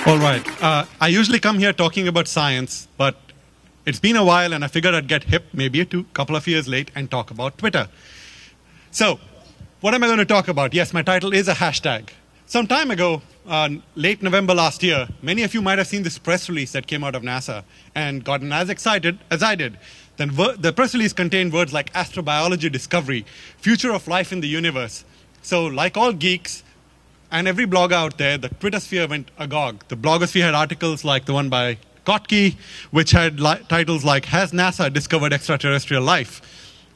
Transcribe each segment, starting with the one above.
All right. I usually come here talking about science, but it's been a while, and I figured I'd get hip, maybe a couple of years late, and talk about Twitter. So, what am I going to talk about? Yes, my title is a hashtag. Some time ago, late November last year, many of you might have seen this press release that came out of NASA and gotten as excited as I did. Then the press release contained words like astrobiology discovery, future of life in the universe. So, like all geeks, and every blogger out there, the Twitter sphere went agog. The blogosphere had articles like the one by Kottke, which had titles like, Has NASA Discovered Extraterrestrial Life?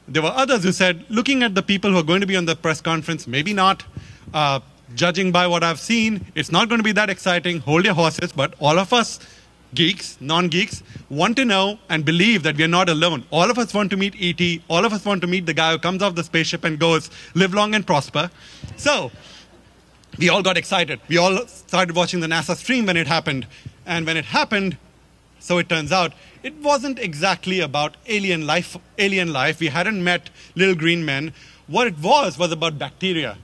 There were others who said, looking at the people who are going to be on the press conference, maybe not. Judging by what I've seen, it's not going to be that exciting. Hold your horses. But all of us, geeks, non-geeks, want to know and believe that we are not alone. All of us want to meet E.T. All of us want to meet the guy who comes off the spaceship and goes, live long and prosper. So we all got excited. We all started watching the NASA stream when it happened. And when it happened, so it turns out, it wasn't exactly about alien life. We hadn't met little green men. What it was about bacteria.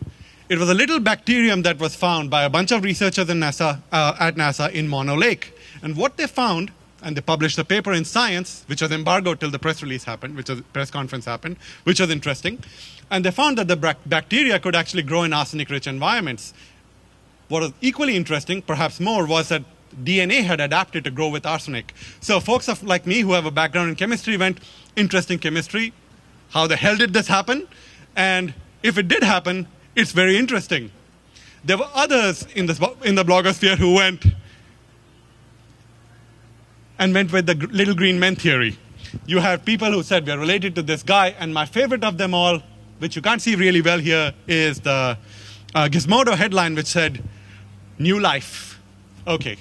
It was a little bacterium that was found by a bunch of researchers in at NASA in Mono Lake. And what they found, and they published a paper in Science, which was embargoed till the press release happened, which was the press conference happened, which was interesting. And they found that the bacteria could actually grow in arsenic-rich environments. What was equally interesting, perhaps more, was that DNA had adapted to grow with arsenic. So folks like me who have a background in chemistry went, interesting chemistry. How the hell did this happen? And if it did happen, it's very interesting. There were others in the blogosphere who went with the little green men theory. You have people who said we're related to this guy, and my favorite of them all, which you can't see really well here, is the Gizmodo headline which said, New Life. Okay.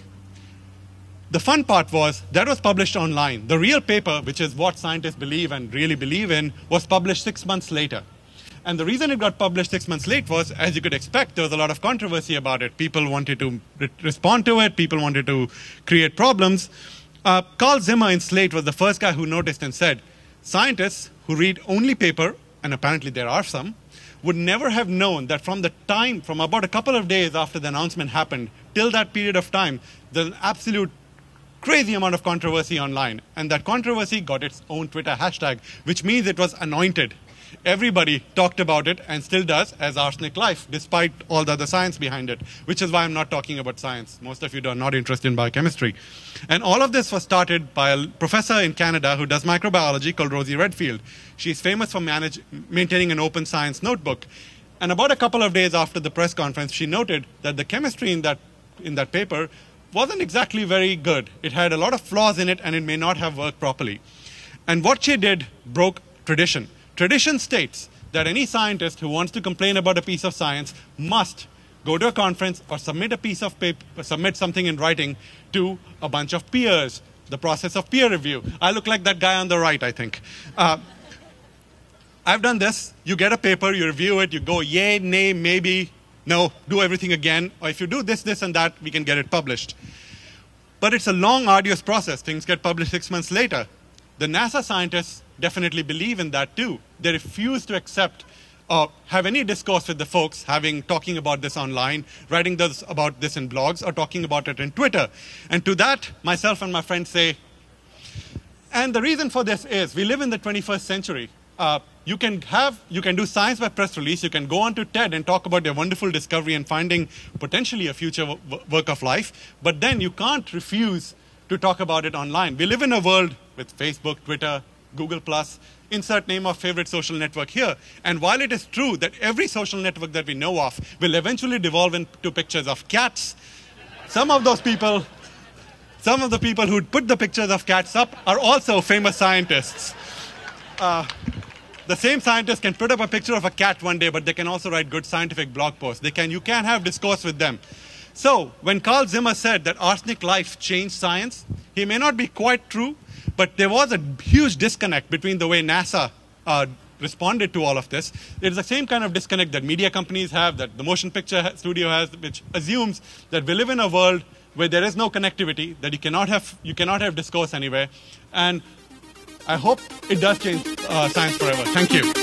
The fun part was that was published online. The real paper, which is what scientists believe and really believe in, was published 6 months later. And the reason it got published 6 months late was, as you could expect, there was a lot of controversy about it. People wanted to respond to it. People wanted to create problems. Carl Zimmer in Slate was the first guy who noticed and said, scientists who read only paper, and apparently there are some, would never have known that from about a couple of days after the announcement happened, till that period of time, there's an absolute crazy amount of controversy online. And that controversy got its own Twitter hashtag, which means it was anointed. Everybody talked about it and still does as arseniclife, despite all the other science behind it, which is why I'm not talking about science. Most of you are not interested in biochemistry. And all of this was started by a professor in Canada who does microbiology called Rosie Redfield. She's famous for maintaining an open science notebook. And about a couple of days after the press conference, she noted that the chemistry in that paper wasn't exactly very good. It had a lot of flaws in it, and it may not have worked properly. And what she did broke tradition. Tradition states that any scientist who wants to complain about a piece of science must go to a conference or submit a piece of paper, or submit something in writing to a bunch of peers, the process of peer review. I look like that guy on the right, I think. I've done this. You get a paper, you review it, you go yay, nay, maybe, no, do everything again. Or if you do this, this, and that, we can get it published. But it's a long, arduous process. Things get published 6 months later. The NASA scientists definitely believe in that too. They refuse to accept or have any discourse with the folks talking about this online, writing about this in blogs, or talking about it in Twitter. And to that, myself and my friends say, and the reason for this is we live in the 21st century. You can do science by press release. You can go on to TED and talk about your wonderful discovery and finding potentially a future work of life. But then you can't refuse to talk about it online. We live in a world with Facebook, Twitter, Google+, insert name of favorite social network here. And while it is true that every social network that we know of will eventually devolve into pictures of cats, some of the people who put the pictures of cats up are also famous scientists. The same scientists can put up a picture of a cat one day, but they can also write good scientific blog posts. You can have discourse with them. So when Carl Zimmer said that arsenic life changed science, he may not be quite true, but there was a huge disconnect between the way NASA responded to all of this. It's the same kind of disconnect that media companies have, that the motion picture studio has, which assumes that we live in a world where there is no connectivity, that you cannot have discourse anywhere. And I hope it does change science forever. Thank you.